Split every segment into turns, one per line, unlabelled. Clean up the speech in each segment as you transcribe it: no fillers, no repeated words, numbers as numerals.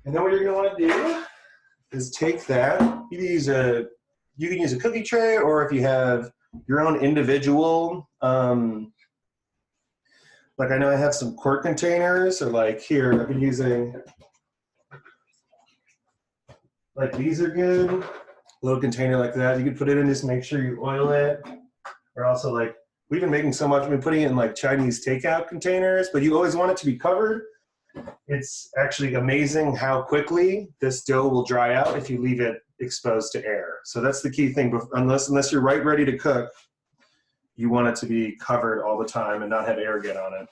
And then what you're going to want to do is take that. You can use a cookie tray, or if you have your own individual, like I know I have some quart containers, or like here, I've been using, like these are good. A little container like that. You could put it in, just make sure you oil it. Or also like, we've been making so much, we've been putting it in like Chinese takeout containers, but you always want it to be covered. It's actually amazing how quickly this dough will dry out if you leave it exposed to air. So that's the key thing. Unless you're ready to cook, you want it to be covered all the time and not have air get on it.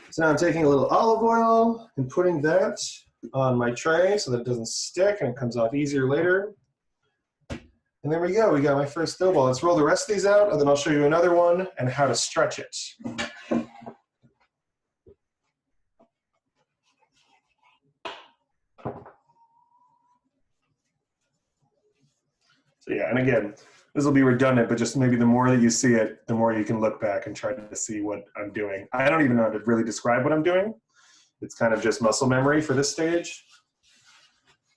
So now I'm taking a little olive oil and putting that on my tray so that it doesn't stick and it comes off easier later. And there we go. We got my first dough ball. Let's roll the rest of these out, and then I'll show you another one and how to stretch it. So yeah, and again, this will be redundant, but just maybe the more that you see it, the more you can look back and try to see what I'm doing. I don't even know how to really describe what I'm doing. It's kind of just muscle memory for this stage.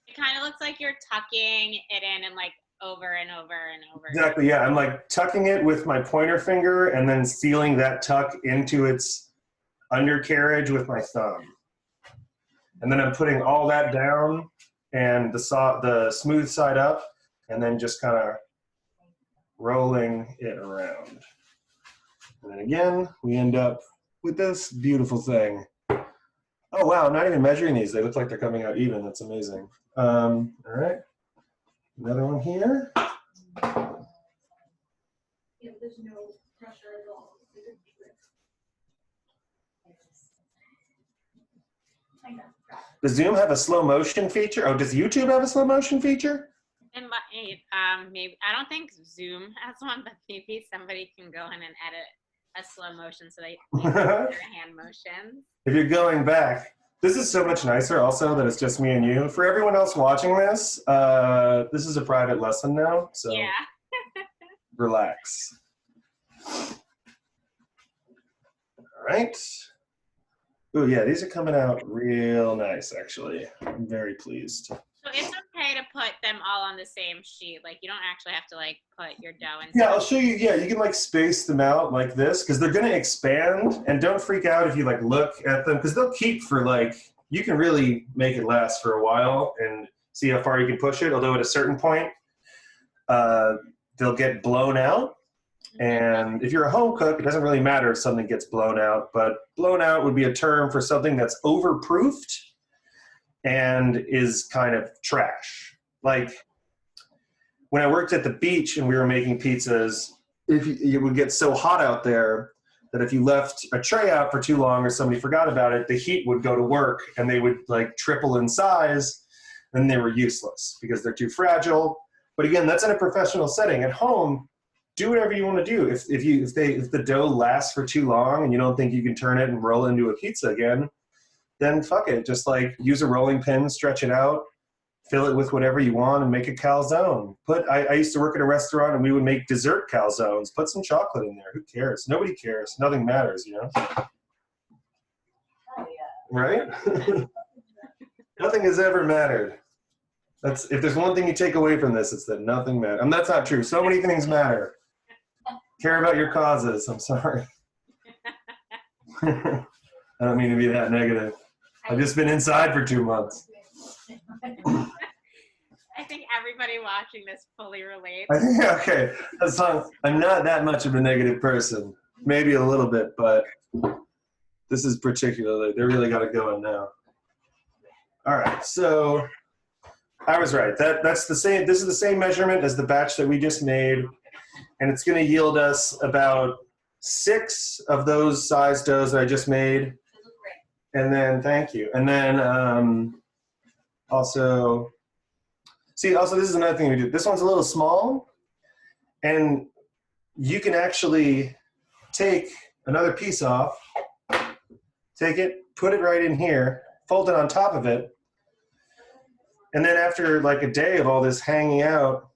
It kind of looks like you're tucking it in and like over and over and over.
Exactly, yeah. I'm like tucking it with my pointer finger and then sealing that tuck into its undercarriage with my thumb. And then I'm putting all that down and the smooth side up, and then just kind of rolling it around. And then again, we end up with this beautiful thing. Oh wow, I'm not even measuring these. They look like they're coming out even. That's amazing. All right, another one here.
Yeah, there's no pressure at all.
Does Zoom have a slow motion feature? Oh, does YouTube have a slow motion feature?
Maybe, I don't think Zoom has one, but maybe somebody can go in and edit a slow motion so they their hand motions.
If you're going back, this is so much nicer also that it's just me and you. For everyone else watching this, this is a private lesson now, so
yeah.
Relax. All right. Oh yeah, these are coming out real nice, actually. I'm very pleased.
So it's okay to put them all on the same sheet. Like you don't actually have to like put your dough in.
Yeah, I'll show you. Yeah, you can like space them out like this because they're gonna expand. And don't freak out if you like look at them because they'll keep for like, you can really make it last for a while and see how far you can push it. Although at a certain point, they'll get blown out. And if you're a home cook, it doesn't really matter if something gets blown out, but blown out would be a term for something that's overproofed and is kind of trash. Like when I worked at the beach and we were making pizzas, it would get so hot out there that if you left a tray out for too long or somebody forgot about it, the heat would go to work and they would like triple in size and they were useless because they're too fragile. But again, that's in a professional setting. At home, do whatever you want to do. If the dough lasts for too long and you don't think you can turn it and roll it into a pizza again, then fuck it. Just like use a rolling pin, stretch it out, fill it with whatever you want, and make a calzone. I used to work at a restaurant and we would make dessert calzones. Put some chocolate in there. Who cares? Nobody cares. Nothing matters, you know? Right? Nothing has ever mattered. If there's one thing you take away from this, it's that nothing matters. And that's not true. So many things matter. Care about your causes. I'm sorry. I don't mean to be that negative. I've just been inside for 2 months.
I think everybody watching this fully relates.
Okay. I'm not that much of a negative person. Maybe a little bit, but this is particularly, they really got it going now. All right, so I was right. That's the same. This is the same measurement as the batch that we just made, and it's going to yield us about 6 of those size doughs that I just made. And then, thank you. And then also, this is another thing we do. This one's a little small, and you can actually take another piece off, take it, put it right in here, fold it on top of it, and then after like a day of all this hanging out,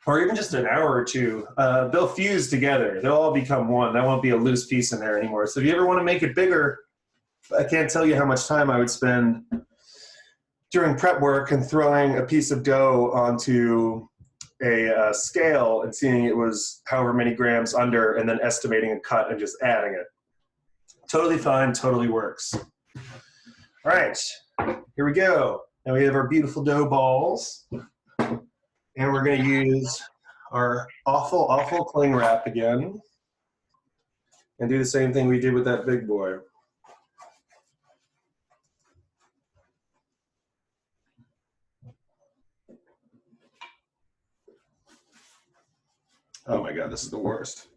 or even just an hour or two, they'll fuse together. They'll all become one. That won't be a loose piece in there anymore. So if you ever want to make it bigger, I can't tell you how much time I would spend during prep work and throwing a piece of dough onto a scale and seeing it was however many grams under and then estimating a cut and just adding it. Totally fine, totally works. All right, here we go. Now we have our beautiful dough balls, and we're gonna use our awful cling wrap again and do the same thing we did with that big boy. Oh my God, this is the worst.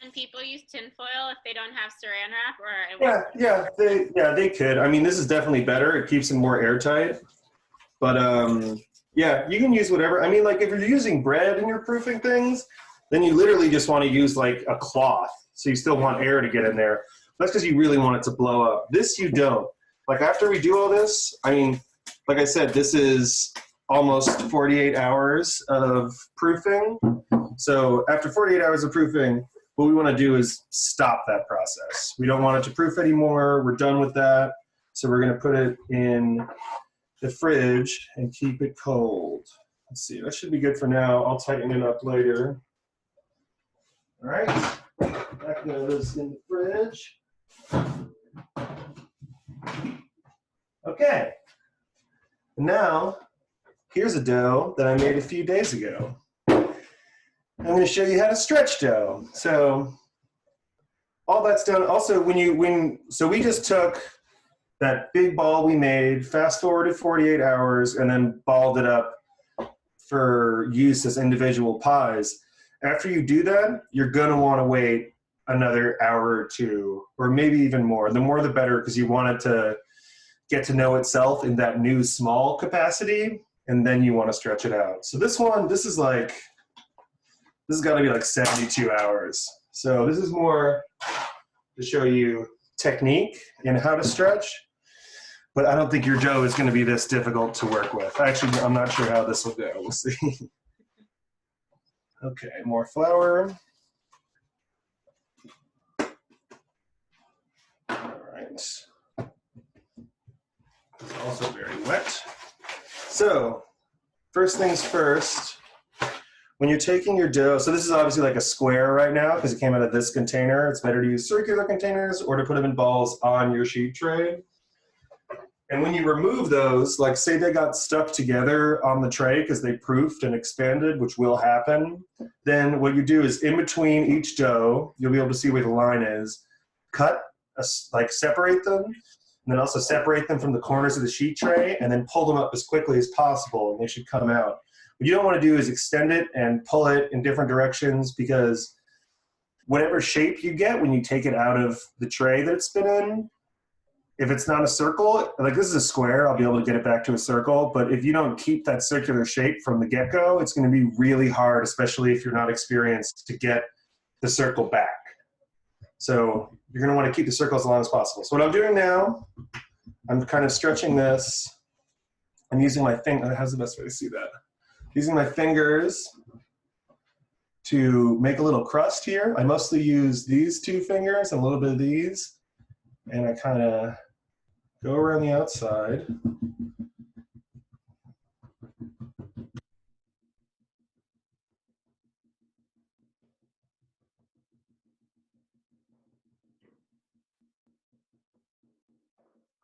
Can people use tinfoil if they don't have saran wrap, or
They could. I mean, this is definitely better. It keeps them more airtight. But yeah, you can use whatever. I mean, like if you're using bread and you're proofing things, then you literally just want to use like a cloth. So you still want air to get in there. That's because you really want it to blow up. This you don't. Like after we do all this, I mean, like I said, this is almost 48 hours of proofing. So after 48 hours of proofing, what we want to do is stop that process. We don't want it to proof anymore. We're done with that. So we're going to put it in the fridge and keep it cold. Let's see, that should be good for now. I'll tighten it up later. All right, back those in the fridge. Okay, now here's a dough that I made a few days ago. I'm going to show you how to stretch dough. So all that's done. Also, so we just took that big ball we made, fast forwarded 48 hours, and then balled it up for use as individual pies. After you do that, you're going to want to wait another hour or two, or maybe even more. The more the better, because you want it to get to know itself in that new small capacity, and then you want to stretch it out. So this has got to be like 72 hours. So this is more to show you technique and how to stretch, but I don't think your dough is going to be this difficult to work with. Actually, I'm not sure how this will go. We'll see. Okay, more flour. All right. It's also very wet. So first things first, when you're taking your dough, so this is obviously like a square right now because it came out of this container. It's better to use circular containers or to put them in balls on your sheet tray. And when you remove those, like say they got stuck together on the tray because they proofed and expanded, which will happen, then what you do is in between each dough, you'll be able to see where the line is, separate them, and then also separate them from the corners of the sheet tray, and then pull them up as quickly as possible, and they should come out. What you don't want to do is extend it and pull it in different directions, because whatever shape you get when you take it out of the tray that it's been in, if it's not a circle, like this is a square, I'll be able to get it back to a circle, but if you don't keep that circular shape from the get-go, it's going to be really hard, especially if you're not experienced, to get the circle back. So you're going to want to keep the circle as long as possible. So what I'm doing now, I'm kind of stretching this. I'm using my finger. How's the best way to see that? Using my fingers to make a little crust here. I mostly use these two fingers and a little bit of these, and I kind of go around the outside.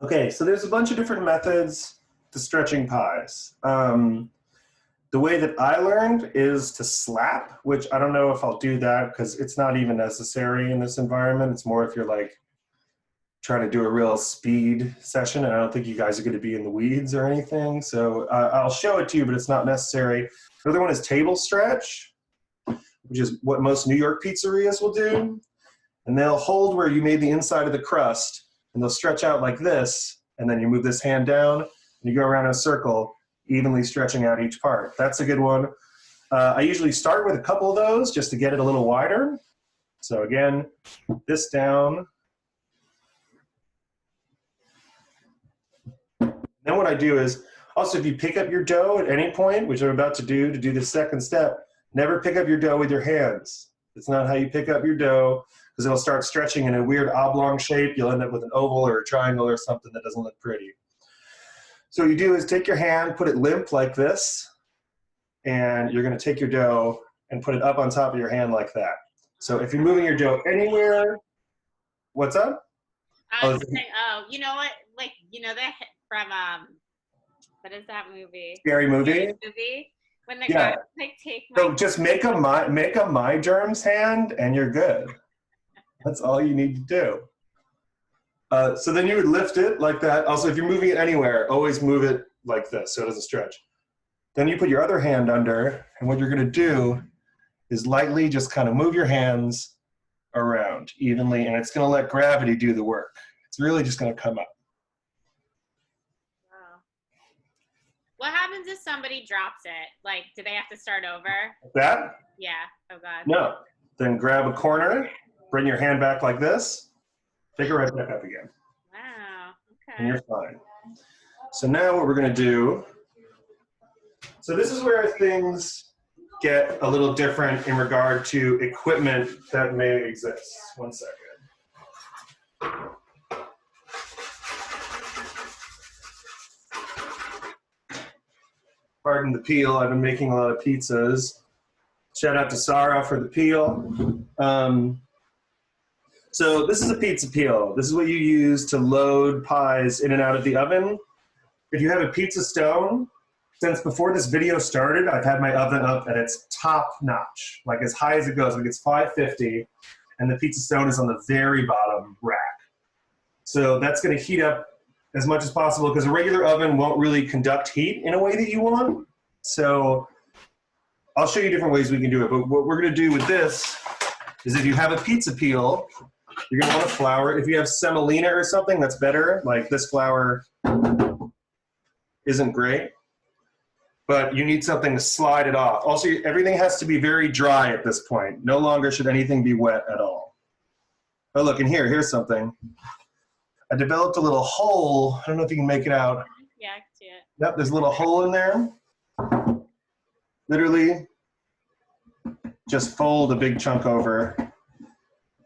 Okay, so there's a bunch of different methods to stretching pies. The way that I learned is to slap, which I don't know if I'll do that because it's not even necessary in this environment. It's more if you're like trying to do a real speed session, and I don't think you guys are going to be in the weeds or anything. So I'll show it to you, but it's not necessary. The other one is table stretch, which is what most New York pizzerias will do. And they'll hold where you made the inside of the crust, and they'll stretch out like this, and then you move this hand down, and you go around in a circle, evenly stretching out each part. That's a good one. I usually start with a couple of those just to get it a little wider. So again, this down. Then what I do is, also if you pick up your dough at any point, which I'm about to do the second step, never pick up your dough with your hands. It's not how you pick up your dough, because it'll start stretching in a weird oblong shape. You'll end up with an oval or a triangle or something that doesn't look pretty. So what you do is take your hand, put it limp like this, and you're going to take your dough and put it up on top of your hand like that. So if you're moving your dough anywhere, what's up?
I was saying, oh, you know what? Like, you know that from what is that movie?
Scary Movie.
Scary Movie. When the
Yeah.
guy like take my.
So just make a my germs hand, and you're good. That's all you need to do. So then you would lift it like that. Also, if you're moving it anywhere, always move it like this so it doesn't stretch. Then you put your other hand under, and what you're going to do is lightly just kind of move your hands around evenly, and it's going to let gravity do the work. It's really just going to come up.
Wow. What happens if somebody drops it? Like, do they have to start over?
Like that?
Yeah. Oh, God.
No. Then grab a corner, bring your hand back like this, take it right back up again.
Wow. Okay.
And you're fine. So now what we're going to do, so this is where things get a little different in regard to equipment that may exist. One second. Pardon the peel, I've been making a lot of pizzas. Shout out to Sarah for the peel. So this is a pizza peel. This is what you use to load pies in and out of the oven. If you have a pizza stone, since before this video started, I've had my oven up at its top notch, like as high as it goes, like it's 550, and the pizza stone is on the very bottom rack. So that's gonna heat up as much as possible, because a regular oven won't really conduct heat in a way that you want. So I'll show you different ways we can do it, but what we're gonna do with this is if you have a pizza peel, you're gonna wanna flour it. If you have semolina or something, that's better. Like this flour isn't great, but you need something to slide it off. Also, everything has to be very dry at this point. No longer should anything be wet at all. Oh, look, and here's something. I developed a little hole. I don't know if you can make it out.
Yeah, I can see it.
Yep, there's a little hole in there. Literally, just fold a big chunk over,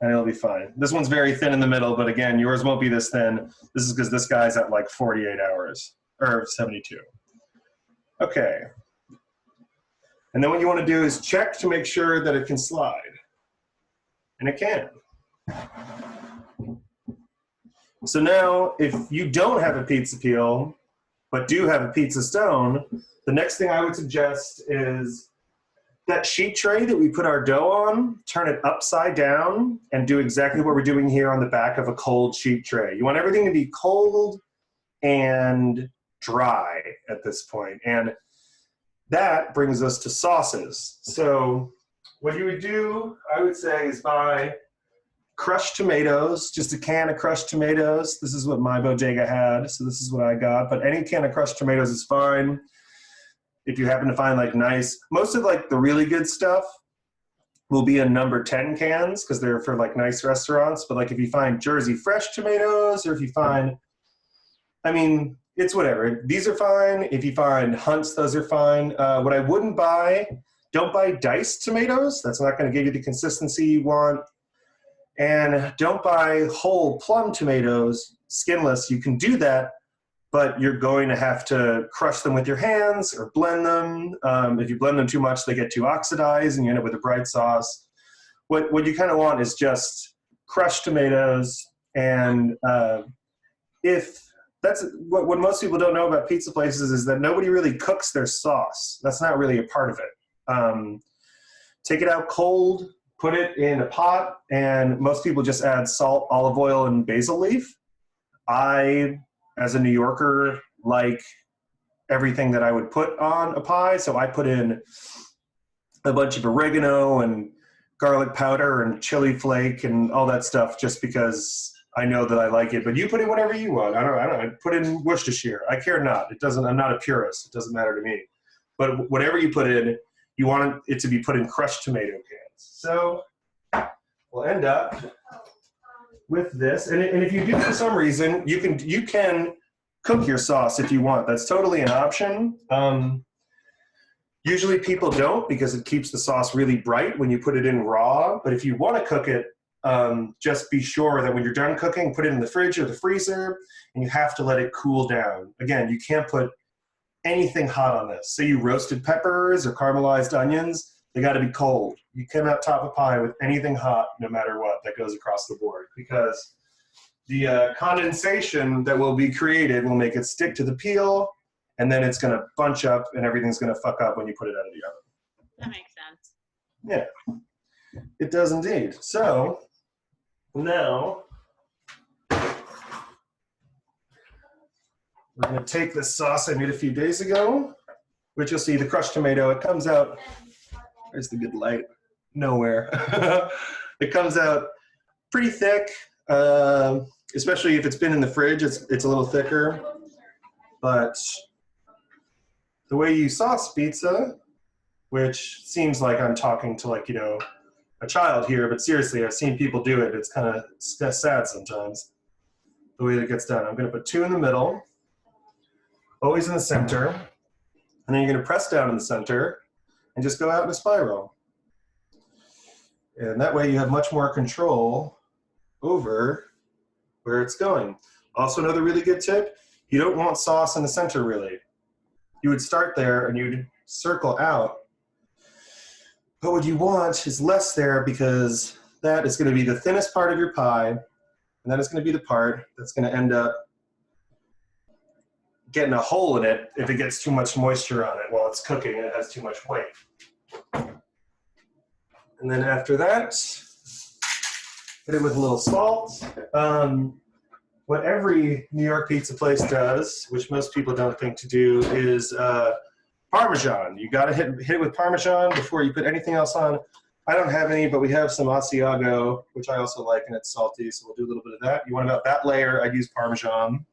and it'll be fine. This one's very thin in the middle, but again, yours won't be this thin. This is because this guy's at like 48 hours, or 72. Okay. And then what you want to do is check to make sure that it can slide. And it can. So now, if you don't have a pizza peel, but do have a pizza stone, the next thing I would suggest is that sheet tray that we put our dough on, turn it upside down and do exactly what we're doing here on the back of a cold sheet tray. You want everything to be cold and dry at this point. And that brings us to sauces. So what you would do, I would say, is buy crushed tomatoes, just a can of crushed tomatoes. This is what my bodega had, so this is what I got. But any can of crushed tomatoes is fine. If you happen to find like nice, most of like the really good stuff will be in number 10 cans because they're for like nice restaurants. But like if you find Jersey fresh tomatoes, or if you find, I mean, it's whatever. These are fine. If you find Hunt's, those are fine. What I wouldn't buy, don't buy diced tomatoes. That's not going to give you the consistency you want. And don't buy whole plum tomatoes, skinless. You can do that, but you're going to have to crush them with your hands or blend them. If you blend them too much, they get too oxidized and you end up with a bright sauce. What you kind of want is just crushed tomatoes. And if that's what most people don't know about pizza places is that nobody really cooks their sauce. That's not really a part of it. Take it out cold, put it in a pot, and most people just add salt, olive oil, and basil leaf. I, as a New Yorker, like everything that I would put on a pie, so I put in a bunch of oregano and garlic powder and chili flake and all that stuff just because I know that I like it. But you put in whatever you want. I don't know. I put in Worcestershire. I care not. It doesn't. I'm not a purist. It doesn't matter to me. But whatever you put in, you want it to be put in crushed tomato cans. So we'll end up with this. And if you do, for some reason, you can cook your sauce if you want. That's totally an option. Usually people don't because it keeps the sauce really bright when you put it in raw. But if you want to cook it, just be sure that when you're done cooking, put it in the fridge or the freezer, and you have to let it cool down. Again, you can't put anything hot on this. Say you roasted peppers or caramelized onions, they got to be cold. You cannot top a pie with anything hot, no matter what, that goes across the board, because the condensation that will be created will make it stick to the peel, and then it's going to bunch up and everything's going to fuck up when you put it out of the oven.
That makes sense.
Yeah, it does indeed. So now we're going to take this sauce I made a few days ago, which you'll see the crushed tomato. It comes out, where's the good light? Nowhere. It comes out pretty thick, especially if it's been in the fridge, it's a little thicker. But the way you sauce pizza, which seems like I'm talking to like, you know, a child here, but seriously, I've seen people do it. It's kind of sad sometimes, the way that it gets done. I'm going to put 2 in the middle, always in the center, and then you're going to press down in the center and just go out in a spiral. And that way you have much more control over where it's going. Also, another really good tip, you don't want sauce in the center, really. You would start there and you'd circle out. But what you want is less there, because that is going to be the thinnest part of your pie, and that is going to be the part that's going to end up getting a hole in it if it gets too much moisture on it while it's cooking and it has too much weight. And then after that, hit it with a little salt. What every New York pizza place does, which most people don't think to do, is Parmesan. You got to hit it with Parmesan before you put anything else on. I don't have any, but we have some Asiago, which I also like, and it's salty, so we'll do a little bit of that. You want about that layer, I'd use Parmesan.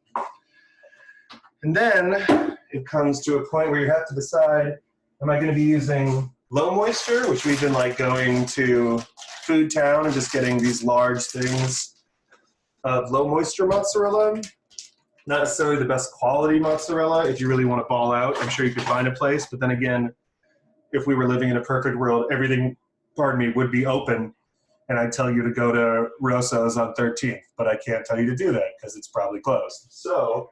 And then it comes to a point where you have to decide, am I going to be using low moisture, which we've been like going to Food Town and just getting these large things of low moisture mozzarella. Not necessarily the best quality mozzarella. If you really want to ball out, I'm sure you could find a place. But then again, if we were living in a perfect world, everything, pardon me, would be open. And I'd tell you to go to Rosso's on 13th. But I can't tell you to do that because it's probably closed. So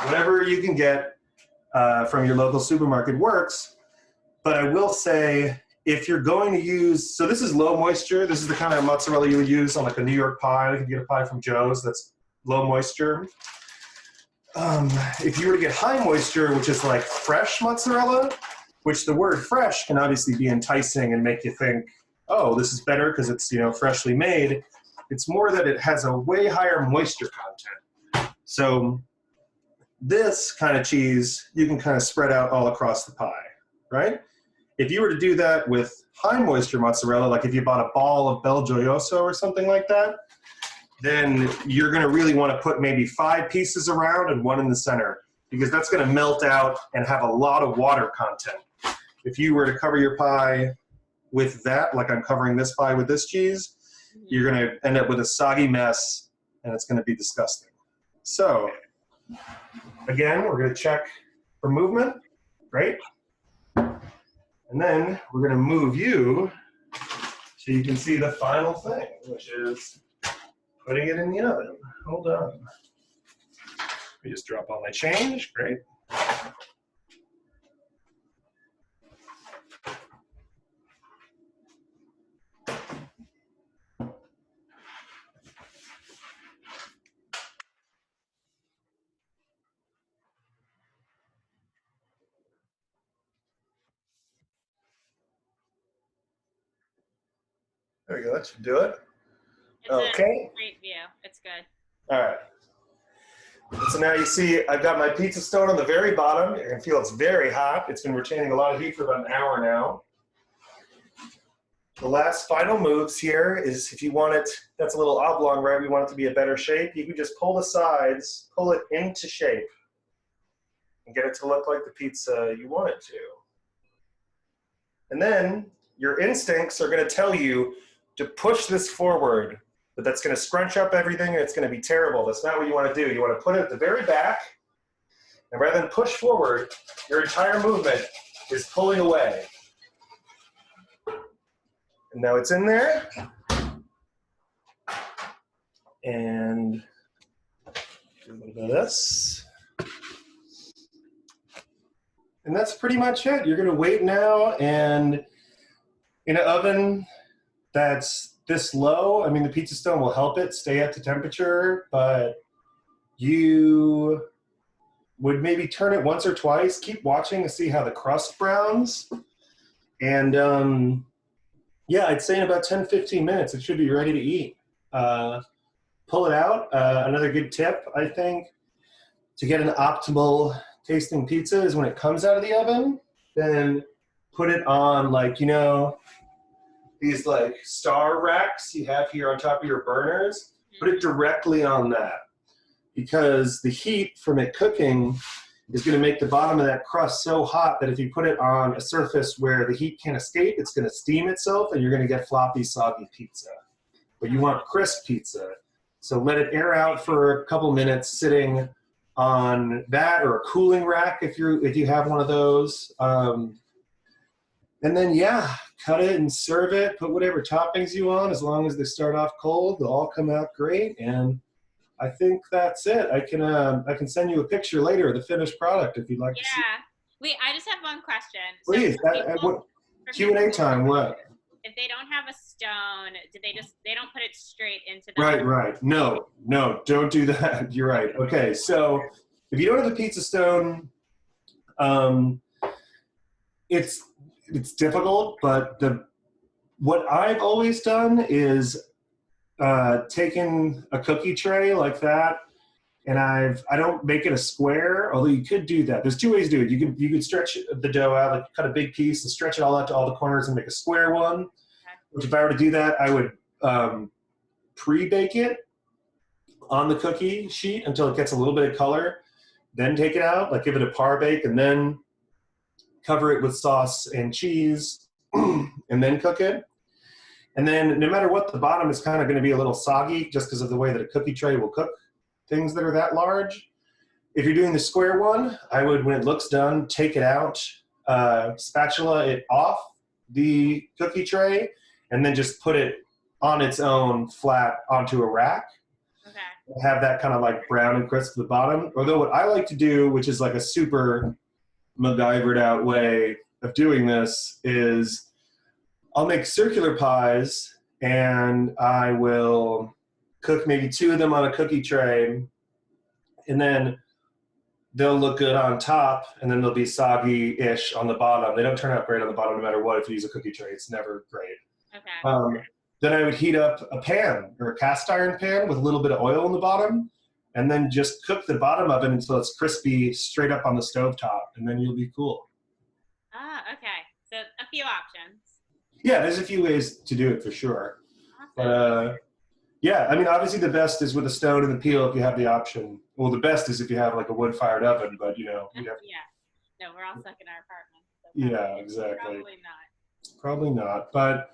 whatever you can get from your local supermarket works. But I will say, if you're going to use, so this is low moisture. This is the kind of mozzarella you would use on like a New York pie. You can get a pie from Joe's that's low moisture. If you were to get high moisture, which is like fresh mozzarella, which the word fresh can obviously be enticing and make you think, oh, this is better because it's, you know, freshly made. It's more that it has a way higher moisture content. So this kind of cheese, you can kind of spread out all across the pie, right? If you were to do that with high moisture mozzarella, like if you bought a ball of Bel Gioioso or something like that, then you're going to really want to put maybe 5 pieces around and 1 in the center, because that's going to melt out and have a lot of water content. If you were to cover your pie with that, like I'm covering this pie with this cheese, you're going to end up with a soggy mess, and it's going to be disgusting. So, again, we're going to check for movement. Great. And then we're going to move you so you can see the final thing, which is putting it in the oven. Hold on. Let me just drop all my change. Great. There we go. That should do it.
It's
Okay.
a great view. It's good.
All right. So now you see I've got my pizza stone on the very bottom. You can feel it's very hot. It's been retaining a lot of heat for about an hour now. The last final moves here is, if you want it, that's a little oblong, right? We want it to be a better shape. You can just pull the sides, pull it into shape, and get it to look like the pizza you want it to. And then your instincts are going to tell you to push this forward, but that's going to scrunch up everything and it's going to be terrible. That's not what you want to do. You want to put it at the very back, and rather than push forward, your entire movement is pulling away. And now it's in there. And do a little bit of this. And that's pretty much it. You're going to wait now, and in an oven that's this low, I mean, the pizza stone will help it stay at the temperature, but you would maybe turn it once or twice. Keep watching to see how the crust browns. And yeah, I'd say in about 10, 15 minutes, it should be ready to eat. Pull it out. Another good tip, I think, to get an optimal tasting pizza is when it comes out of the oven, then put it on, like, you know, these like star racks you have here on top of your burners. Put it directly on that, because the heat from it cooking is going to make the bottom of that crust so hot that if you put it on a surface where the heat can't escape, it's going to steam itself and you're going to get floppy, soggy pizza. But you want crisp pizza. So let it air out for a couple minutes sitting on that, or a cooling rack if you have one of those. And then, yeah, cut it and serve it. Put whatever toppings you want. As long as they start off cold, they'll all come out great. And I think that's it. I can send you a picture later of the finished product if you'd like to see.
Yeah. Wait, I just have one question.
Please,
So
Q&A time, what?
If they don't have a stone, they don't put it straight into the
Right. No, don't do that. You're right. Okay, so if you don't have a pizza stone, it's difficult, but what I've always done is taken a cookie tray like that, and I don't make it a square, although you could do that. There's two ways to do it. You could stretch the dough out, like cut a big piece and stretch it all out to all the corners and make a square one. Okay. Which if I were to do that, I would pre-bake it on the cookie sheet until it gets a little bit of color, then take it out, like give it a par bake, and then cover it with sauce and cheese, and then cook it. And then no matter what, the bottom is kind of going to be a little soggy just because of the way that a cookie tray will cook things that are that large. If you're doing the square one, I would, when it looks done, take it out, spatula it off the cookie tray, and then just put it on its own flat onto a rack. Okay. Have that kind of like brown and crisp at the bottom. Although what I like to do, which is like a super MacGyvered out way of doing this, is I'll make circular pies, and I will cook maybe 2 of them on a cookie tray, and then they'll look good on top, and then they'll be soggy-ish on the bottom. They don't turn out great on the bottom no matter what if you use a cookie tray. It's never great. Okay. Then I would heat up a pan, or a cast iron pan with a little bit of oil in the bottom, and then just cook the bottom of it until it's crispy straight up on the stovetop, and then you'll be cool.
Ah, okay. So a few options.
Yeah, there's a few ways to do it for sure.
Awesome.
But yeah, I mean, obviously the best is with a stone and the peel if you have the option. Well, the best is if you have like a wood-fired oven, but you know.
Yeah. No, we're all stuck in our apartment. So
yeah, exactly.
Probably not.
Probably not. But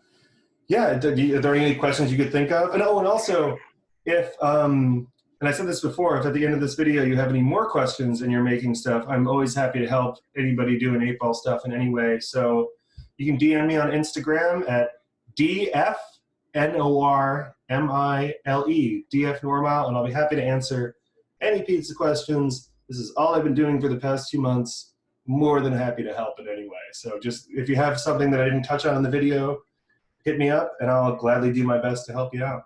yeah, are there any questions you could think of? And also, if and I said this before, if at the end of this video you have any more questions and you're making stuff, I'm always happy to help anybody doing 8-ball stuff in any way. So you can DM me on Instagram at DFNORMILE, DFNormile, and I'll be happy to answer any pizza questions. This is all I've been doing for the past 2 months. More than happy to help in any way. So just if you have something that I didn't touch on in the video, hit me up and I'll gladly do my best to help you out.